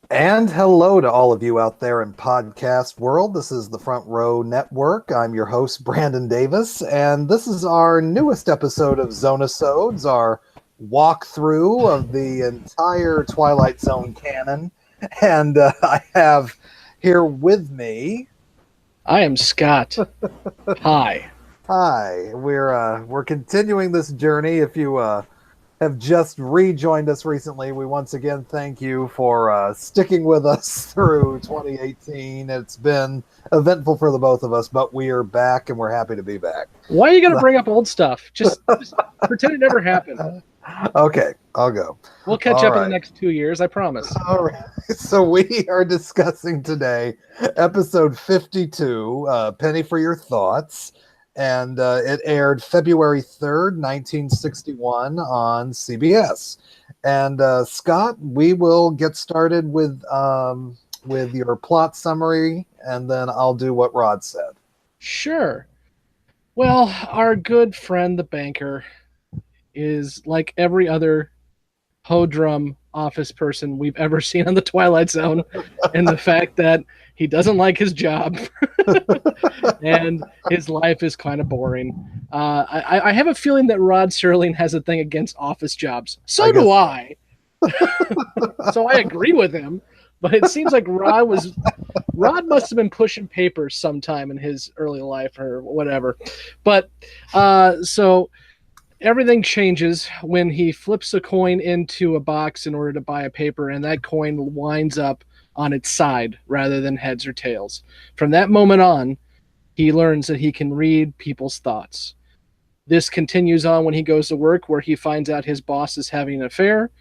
And hello to all of you out there in podcast world. This is the Front Row Network. I'm your host, Brandon Davis, and this is our newest episode of Zone-i-Sodes, our walkthrough of the entire Twilight Zone canon. And I have here with me. I am Scott. Hi. Hi, we're continuing this journey. If you have just rejoined us recently, we once again thank you for sticking with us through 2018. It's been eventful for the both of us, but we are back and we're happy to be back. Why are you going to bring up old stuff? Just pretend it never happened. Okay, I'll go. We'll catch up in the next 2 years, I promise. All right. So we are discussing today episode 52, Penny for Your Thoughts. And it aired February 3rd, 1961 on CBS. And Scott, we will get started with your plot summary, and then I'll do what Rod said. Sure. Well, our good friend, the banker, is like every other hodrum office person we've ever seen on the Twilight Zone, and the fact that he doesn't like his job and his life is kind of boring. I have a feeling that Rod Serling has a thing against office jobs. So do I. So I agree with him, but it seems like Rod must have been pushing papers sometime in his early life or whatever. But so everything changes when he flips a coin into a box in order to buy a paper, and that coin winds up on its side rather than heads or tails. From that moment on, he learns that he can read people's thoughts. This continues on when he goes to work, where he finds out his boss is having an affair.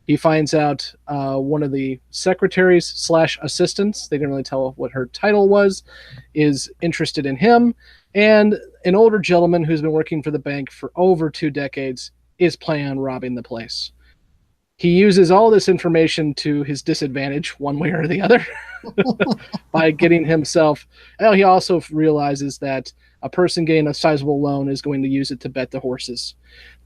He finds out one of the secretaries / assistants, they didn't really tell what her title was, is interested in him. And an older gentleman who's been working for the bank for over 2 decades is planning on robbing the place. He uses all this information to his disadvantage, one way or the other, by getting himself. Well, he also realizes that a person getting a sizable loan is going to use it to bet the horses.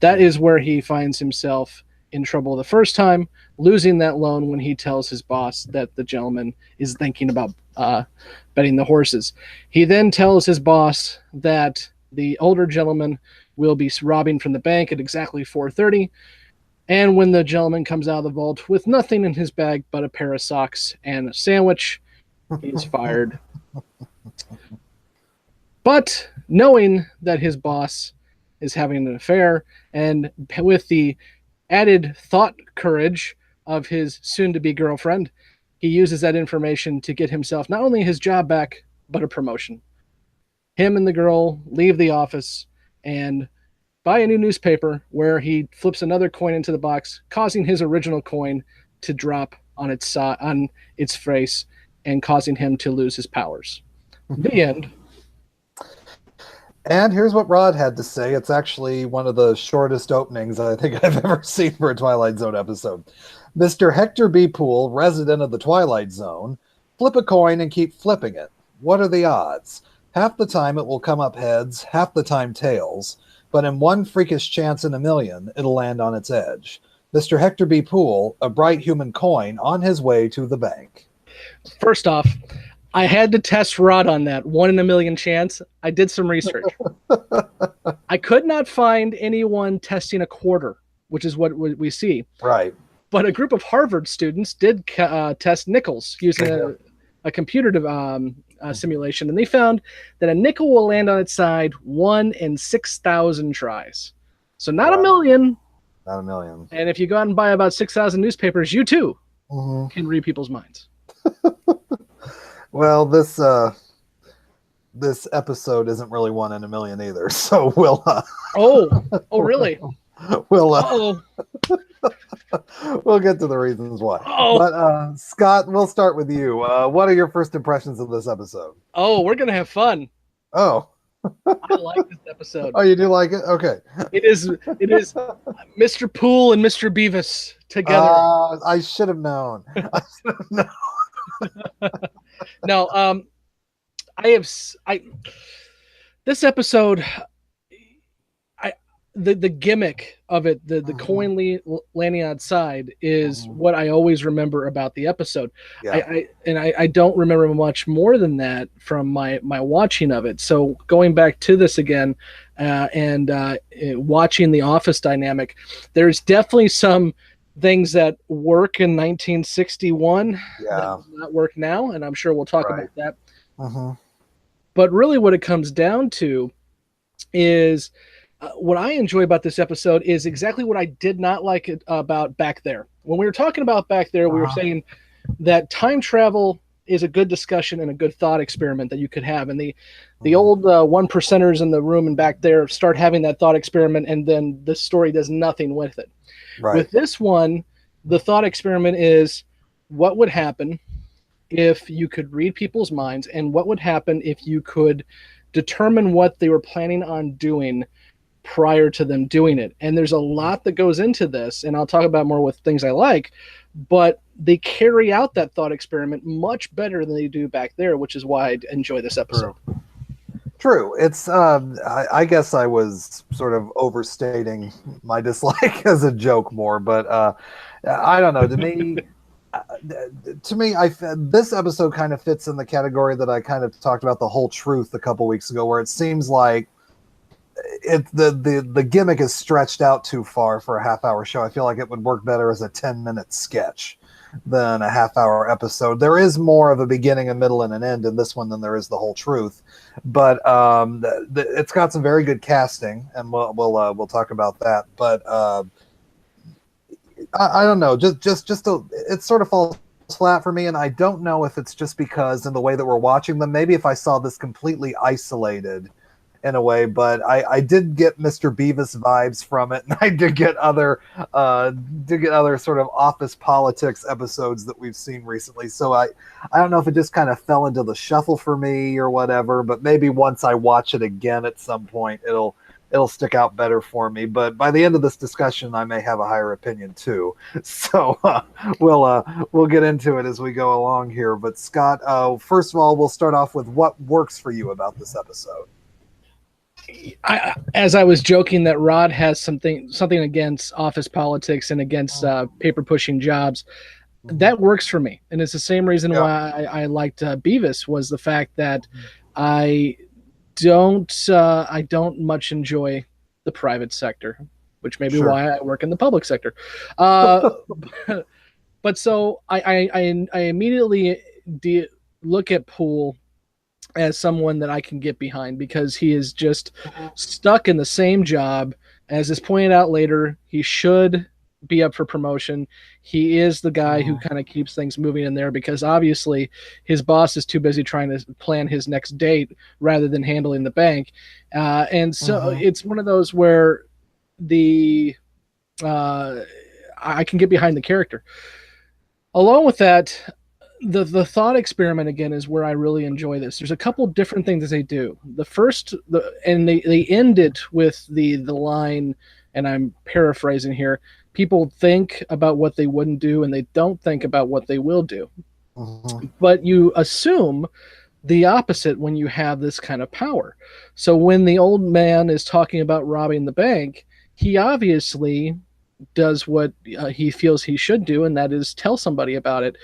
That is where he finds himself in trouble the first time, losing that loan when he tells his boss that the gentleman is thinking about betting the horses. He then tells his boss that the older gentleman will be robbing from the bank at exactly 4:30. And when the gentleman comes out of the vault with nothing in his bag but a pair of socks and a sandwich, he's fired. But knowing that his boss is having an affair, and with the added thought courage of his soon-to-be girlfriend, he uses that information to get himself not only his job back, but a promotion. Him and the girl leave the office and buy a new newspaper, where he flips another coin into the box, causing his original coin to drop on its face and causing him to lose his powers. The end. And here's what Rod had to say. It's actually one of the shortest openings I think I've ever seen for a Twilight Zone episode. Mr. Hector B. Poole, resident of the Twilight Zone, flip a coin and keep flipping it. What are the odds? Half the time it will come up heads, half the time tails. But in one freakish chance in a million, it'll land on its edge. Mr. Hector B. Poole, a bright human coin on his way to the bank. First off, I had to test Rod on that 1 in a million chance. I did some research. I could not find anyone testing a quarter, which is what we see. Right. But a group of Harvard students did test nickels using a computer simulation, and they found that a nickel will land on its side 1 in 6,000 tries. So not a million. Not a million. And if you go out and buy about 6,000 newspapers, you too can read people's minds. Well, this episode isn't really 1 in a million either. So we'll. Oh, really? We'll. We'll get to the reasons why. Oh. But Scott, we'll start with you. What are your first impressions of this episode? Oh, we're gonna have fun. Oh. I like this episode. Oh, you do like it? Okay. It is Mr. Poole and Mr. Beavis together. I should have known. No, this episode, the gimmick of it, the coin landing outside is what I always remember about the episode. Yeah. I don't remember much more than that from my watching of it. So going back to this again, and watching the office dynamic, there's definitely some things that work in 1961 that do not work now, and I'm sure we'll talk about that. But really what it comes down to is what I enjoy about this episode is exactly what I did not like about Back There. When we were talking about Back There, we were saying that time travel is a good discussion and a good thought experiment that you could have. And the old one percenters in the room and Back There start having that thought experiment, and then the story does nothing with it. Right. With this one, the thought experiment is what would happen if you could read people's minds, and what would happen if you could determine what they were planning on doing prior to them doing it. And there's a lot that goes into this, and I'll talk about more with things I like, but they carry out that thought experiment much better than they do Back There, which is why I enjoy this episode. True. It's I guess I was sort of overstating my dislike as a joke more, but I don't know. To me, this episode kind of fits in the category that I kind of talked about, the whole truth, a couple weeks ago, where it seems like the gimmick is stretched out too far for a half-hour show. I feel like it would work better as a 10-minute sketch than a half-hour episode. There is more of a beginning, a middle, and an end in this one than there is the whole truth. But it's got some very good casting, and we'll talk about that. But I don't know, it sort of falls flat for me, and I don't know if it's just because in the way that we're watching them, maybe if I saw this completely isolated in a way, but I did get Mr. Beavis vibes from it, and I did get other sort of office politics episodes that we've seen recently. So I don't know if it just kind of fell into the shuffle for me or whatever, but maybe once I watch it again at some point, it'll stick out better for me. But by the end of this discussion, I may have a higher opinion too. So we'll get into it as we go along here. But Scott, first of all, we'll start off with what works for you about this episode. As I was joking that Rod has something against office politics and against paper pushing jobs, that works for me, and it's the same reason why I liked Beavis, was the fact that I don't much enjoy the private sector, which may be why I work in the public sector. But so I immediately look at Poole as someone that I can get behind, because he is just stuck in the same job. As is pointed out later, he should be up for promotion. He is the guy who kind of keeps things moving in there, because obviously his boss is too busy trying to plan his next date rather than handling the bank. And so it's one of those where I can get behind the character. Along with that, the thought experiment again is where I really enjoy this. There's a couple different things that they do. The first, and they end it with the line, and I'm paraphrasing here: people think about what they wouldn't do, and they don't think about what they will do. But you assume the opposite when you have this kind of power. So when the old man is talking about robbing the bank, he obviously does what he feels he should do, and that is tell somebody about it.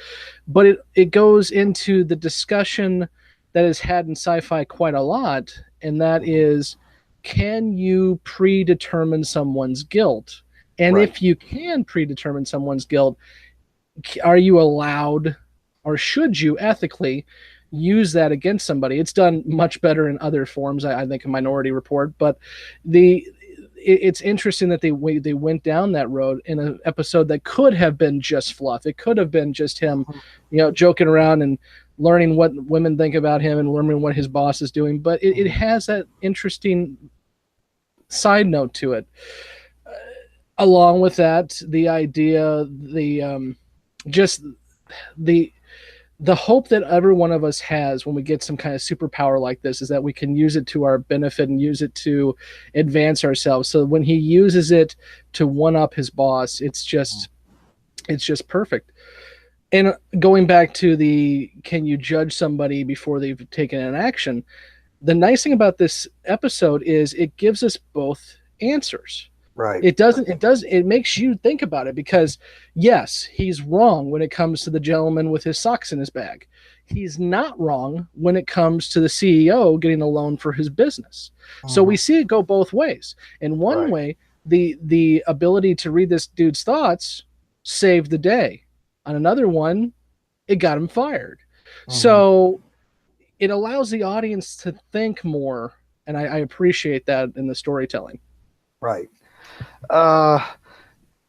But it goes into the discussion that is had in sci-fi quite a lot, and that is, can you predetermine someone's guilt? And if you can predetermine someone's guilt, are you allowed, or should you ethically use that against somebody? It's done much better in other forms, I think, in Minority Report, but it's interesting that they went down that road in an episode that could have been just fluff. It could have been just him, joking around and learning what women think about him and learning what his boss is doing. But it has that interesting side note to it. Along with that, the idea, the hope that every one of us has when we get some kind of superpower like this is that we can use it to our benefit and use it to advance ourselves. So when he uses it to one up his boss, it's just perfect. And going back to can you judge somebody before they've taken an action? The nice thing about this episode is it gives us both answers. Right. It makes you think about it, because yes, he's wrong when it comes to the gentleman with his socks in his bag. He's not wrong when it comes to the CEO getting a loan for his business. So we see it go both ways. In one way, the ability to read this dude's thoughts saved the day. On another one, it got him fired. So it allows the audience to think more, and I appreciate that in the storytelling. Right. Yeah,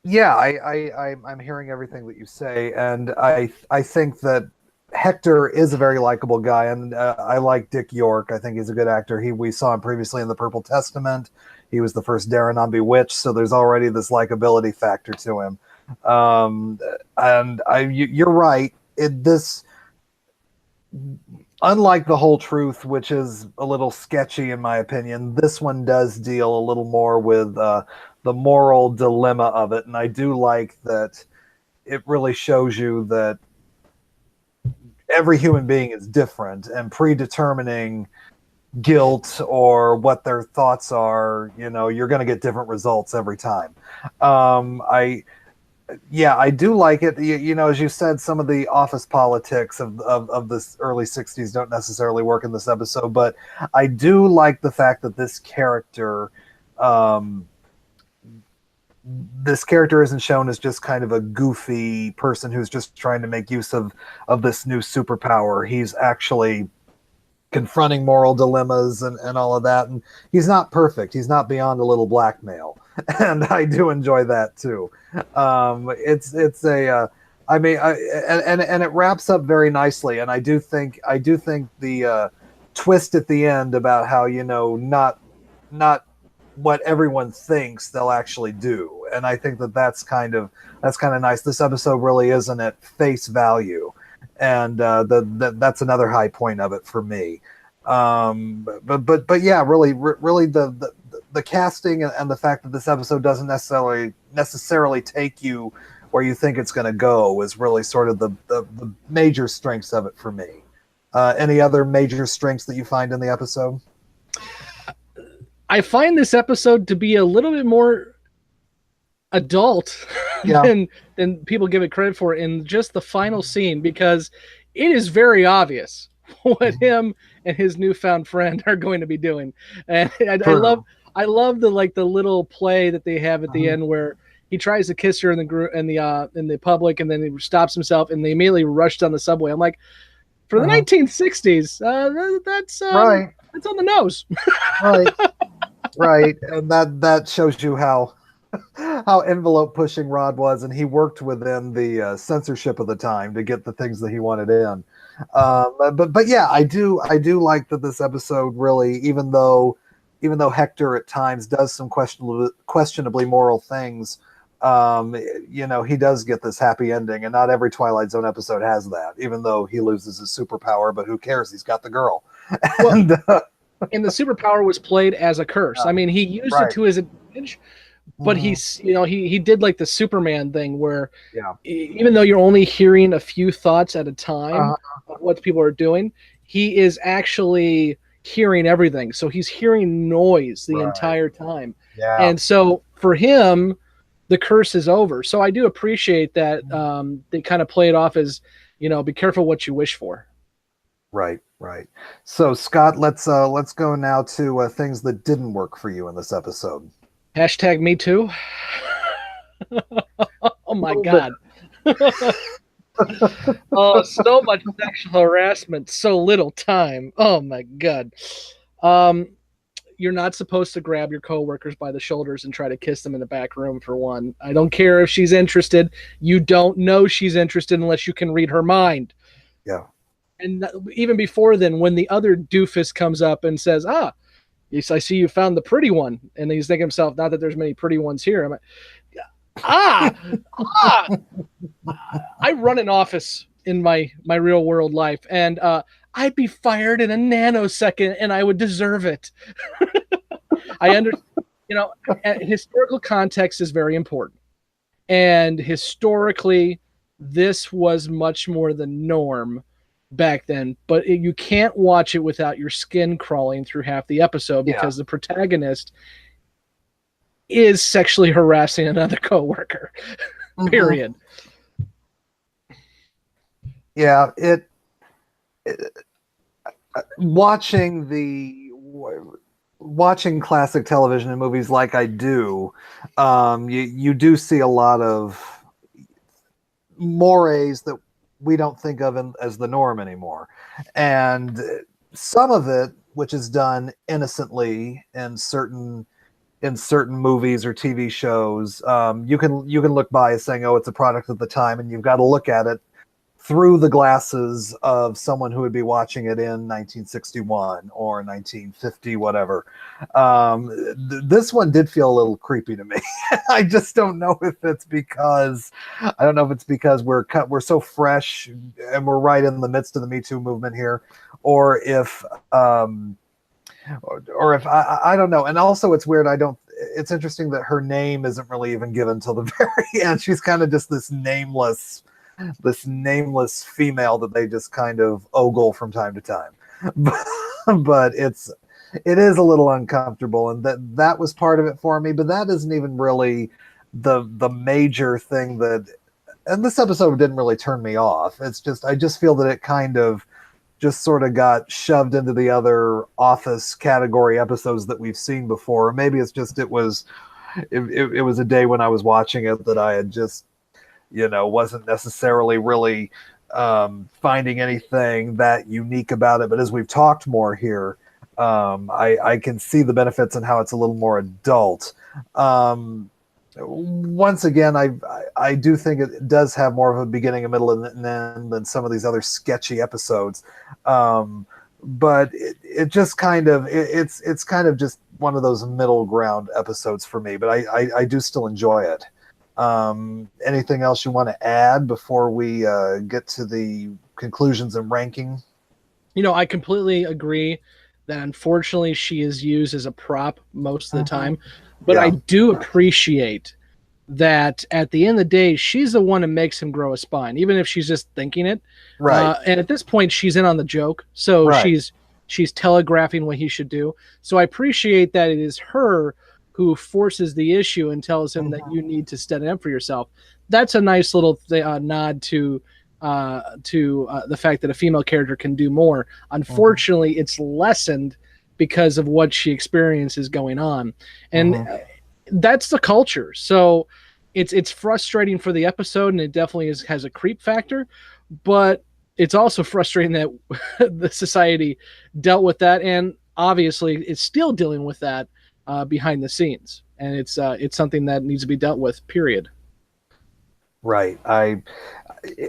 I'm hearing everything that you say, and I think that Hector is a very likable guy, and I like Dick York. I think he's a good actor. We saw him previously in The Purple Testament. He was the first Darren on Bewitched, so there's already this likability factor to him. And you're right. Unlike The Whole Truth, which is a little sketchy in my opinion, this one does deal a little more with the moral dilemma of it, and I do like that it really shows you that every human being is different, and predetermining guilt or what their thoughts are, you're going to get different results every time. I do like it. As you said, some of the office politics of this early 60s don't necessarily work in this episode, but I do like the fact that this character isn't shown as just kind of a goofy person who's just trying to make use of this new superpower. He's actually confronting moral dilemmas and all of that. And he's not perfect. He's not beyond a little blackmail. And I do enjoy that too. And it wraps up very nicely. And I do think the twist at the end about how, not what everyone thinks they'll actually do. And I think that's kind of nice. This episode really isn't at face value. And that's another high point of it for me. But yeah, really the casting and the fact that this episode doesn't necessarily take you where you think it's going to go is really sort of the major strengths of it for me. Any other major strengths that you find in the episode? I find this episode to be a little bit more adult than people give it credit for in just the final scene, because it is very obvious what him and his newfound friend are going to be doing. And I love the little play that they have at the end where he tries to kiss her in the public, and then he stops himself and they immediately rush down the subway. I'm like, for the 1960s, that's right. That's on the nose. Right. And that shows you how envelope pushing Rod was, and he worked within the censorship of the time to get the things that he wanted in. But yeah, I do like that this episode really, even though Hector at times does some questionably moral things, he does get this happy ending, and not every Twilight Zone episode has that, even though he loses his superpower, but who cares? He's got the girl. And, and the superpower was played as a curse. I mean, he used it to his advantage, but he did like the Superman thing where even though you're only hearing a few thoughts at a time of what people are doing, he is actually hearing everything. So he's hearing noise the entire time. Yeah. And so for him, the curse is over. So I do appreciate that they kind of play it off as, be careful what you wish for. Right. So Scott, let's go now to things that didn't work for you in this episode. #me too. Oh my God. Oh, so much sexual harassment, so little time. Oh my God. You're not supposed to grab your coworkers by the shoulders and try to kiss them in the back room, for one. I don't care if she's interested. You don't know she's interested unless you can read her mind. Yeah. And even before then, when the other doofus comes up and says, yes, I see you found the pretty one. And he's thinking to himself, not that there's many pretty ones here. I'm like, I run an office in my real world life, and I'd be fired in a nanosecond, and I would deserve it. I understand, historical context is very important. And historically, this was much more the norm back then, but you can't watch it without your skin crawling through half the episode, because the protagonist is sexually harassing another coworker. Period. Yeah, watching classic television and movies like I do, you do see a lot of mores that we don't think of as the norm anymore, and some of it, which is done innocently in certain movies or TV shows, you can look by as saying, "Oh, it's a product of the time," and you've got to look at it through the glasses of someone who would be watching it in 1961 or 1950, whatever. This one did feel a little creepy to me. I just don't know if it's because we're so fresh and we're right in the midst of the Me Too movement here, or if I don't know. And also, it's weird. It's interesting that her name isn't really even given till the very end. She's kind of just this nameless female that they just kind of ogle from time to time. But it is a little uncomfortable, and that was part of it for me. But that isn't even really the major thing and this episode didn't really turn me off. It's just, I just feel that it kind of just sort of got shoved into the other Office category episodes that we've seen before. Or maybe it's just, it was a day when I was watching it that I had just, wasn't necessarily really finding anything that unique about it. But as we've talked more here, I can see the benefits and how it's a little more adult. Once again, I do think it does have more of a beginning, a middle, and an end than some of these other sketchy episodes. But it just kind of, it's kind of just one of those middle ground episodes for me. But I do still enjoy it. Anything else you want to add before we get to the conclusions and ranking? I completely agree that unfortunately she is used as a prop most of the time, but I do appreciate that at the end of the day, she's the one that makes him grow a spine, even if she's just thinking it. Right. And at this point, she's in on the joke, so she's telegraphing what he should do. So I appreciate that it is her who forces the issue and tells him that you need to stand up for yourself. That's a nice little nod to the fact that a female character can do more. Unfortunately, it's lessened because of what she experiences going on, and that's the culture. So it's frustrating for the episode, and it definitely has a creep factor. But it's also frustrating that the society dealt with that, and obviously it's still dealing with that behind the scenes, and it's something that needs to be dealt with, period. Right.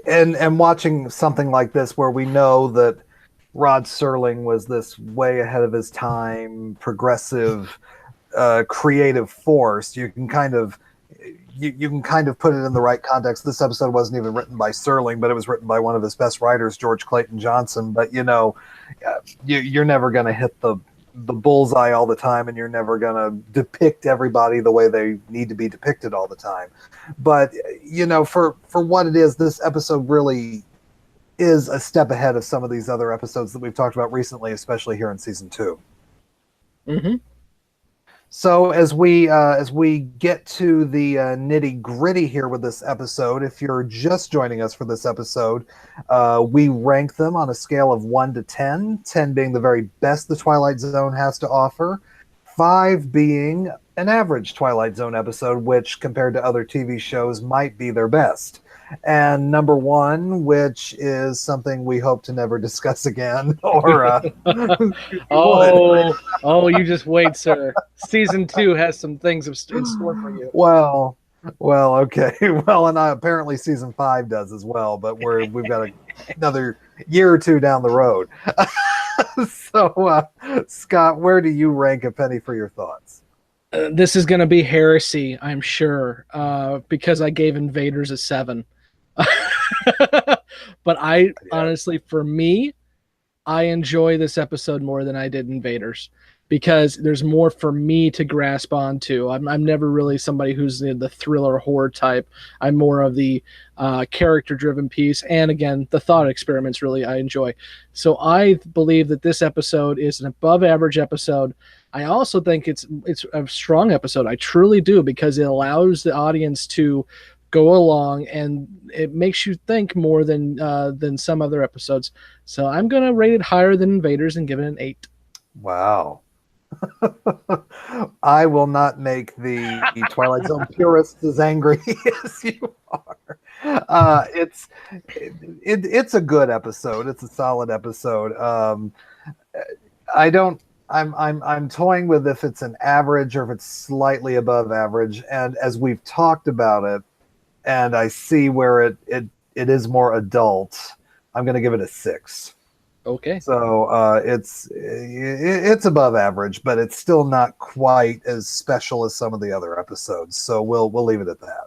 And watching something like this where we know that Rod Serling was this way ahead of his time, progressive, creative force, you can kind of put it in the right context. This episode wasn't even written by Serling, but it was written by one of his best writers, George Clayton Johnson. But you're never going to hit the bullseye all the time, and you're never going to depict everybody the way they need to be depicted all the time. But for what it is, this episode really is a step ahead of some of these other episodes that we've talked about recently, especially here in season 2. So as we get to the nitty gritty here with this episode, if you're just joining us for this episode, we rank them on a scale of 1 to 10, 10 being the very best the Twilight Zone has to offer, 5 being an average Twilight Zone episode, which compared to other TV shows might be their best. And number 1, which is something we hope to never discuss again. Or you just wait, sir. Season 2 has some things in store for you. Well, okay. Well, and apparently season 5 does as well. But we've got another year or two down the road. So, Scott, where do you rank A Penny for Your Thoughts? This is going to be heresy, I'm sure, because I gave Invaders a 7. But honestly, for me, I enjoy this episode more than I did Invaders, because there's more for me to grasp onto. I'm never really somebody who's the thriller horror type. I'm more of the character-driven piece, and again, the thought experiments really I enjoy. So I believe that this episode is an above-average episode. I also think it's a strong episode. I truly do, because it allows the audience to go along, and it makes you think more than some other episodes. So I'm gonna rate it higher than Invaders and give it an 8. Wow. I will not make the Twilight Zone purists as angry as you are. It's a good episode. It's a solid episode. I don't. I'm toying with if it's an average or if it's slightly above average. And as we've talked about it, and I see where it is more adult, I'm going to give it a 6. Okay. So it's above average, but it's still not quite as special as some of the other episodes. So we'll leave it at that.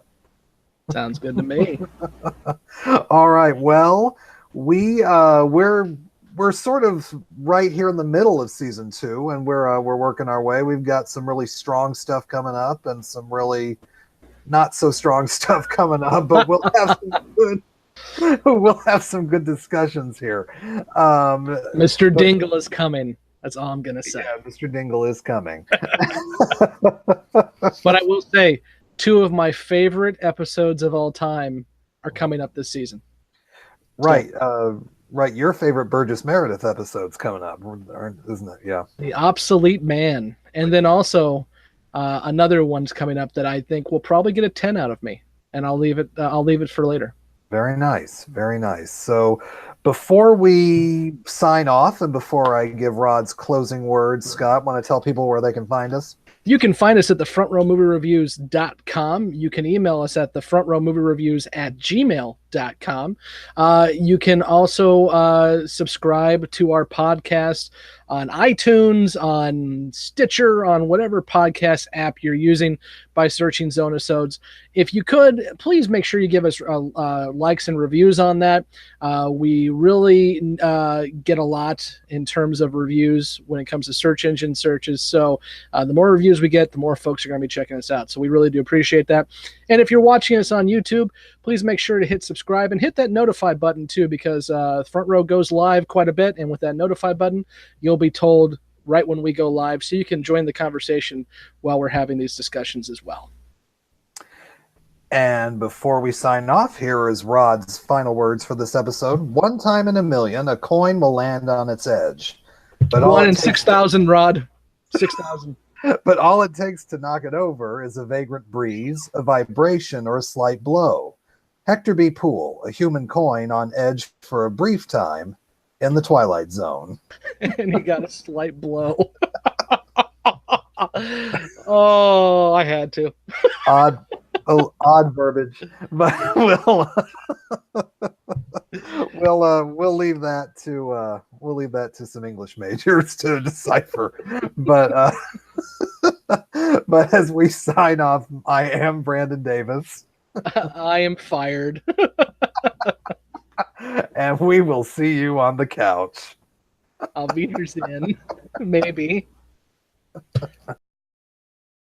Sounds good to me. All right. Well, we're sort of right here in the middle of season 2, and we're working our way. We've got some really strong stuff coming up, and some really not so strong stuff coming up. But we'll have some good discussions here. Mr. Dingle is coming. That's all I'm gonna say. Yeah, Mr. Dingle is coming. But I will say, 2 of my favorite episodes of all time are coming up this season. Right. Right. Your favorite Burgess Meredith episode's coming up, isn't it? Yeah. The Obsolete Man. And then also another one's coming up that I think will probably get a 10 out of me. And I'll leave it for later. Very nice. Very nice. So before we sign off and before I give Rod's closing words, Scott, want to tell people where they can find us? You can find us at thefrontrowmoviereviews.com. You can email us at thefrontrowmoviereviews@gmail.com. You can also subscribe to our podcast on iTunes, on Stitcher, on whatever podcast app you're using by searching Zone-i-Sodes. If you could, please make sure you give us likes and reviews on that. We really get a lot in terms of reviews when it comes to search engine searches. So the more reviews we get, the more folks are going to be checking us out. So we really do appreciate that. And if you're watching us on YouTube, please make sure to hit subscribe and hit that notify button too, because Front Row goes live quite a bit. And with that notify button, you'll be told right when we go live, so you can join the conversation while we're having these discussions as well. And before we sign off, here is Rod's final words for this episode. One time in a million, a coin will land on its edge. But 1 in 6,000, Rod. 6,000. But all it takes to knock it over is a vagrant breeze, a vibration, or a slight blow. Hector B. Poole, a human coin on edge for a brief time in the Twilight Zone. And he got a slight blow. Oh, I had to. Odd verbiage, but we'll leave that to some English majors to decipher. But but as we sign off, I am Brandon Davis. I am fired. And we will see you on the couch. I'll be yours in. Maybe.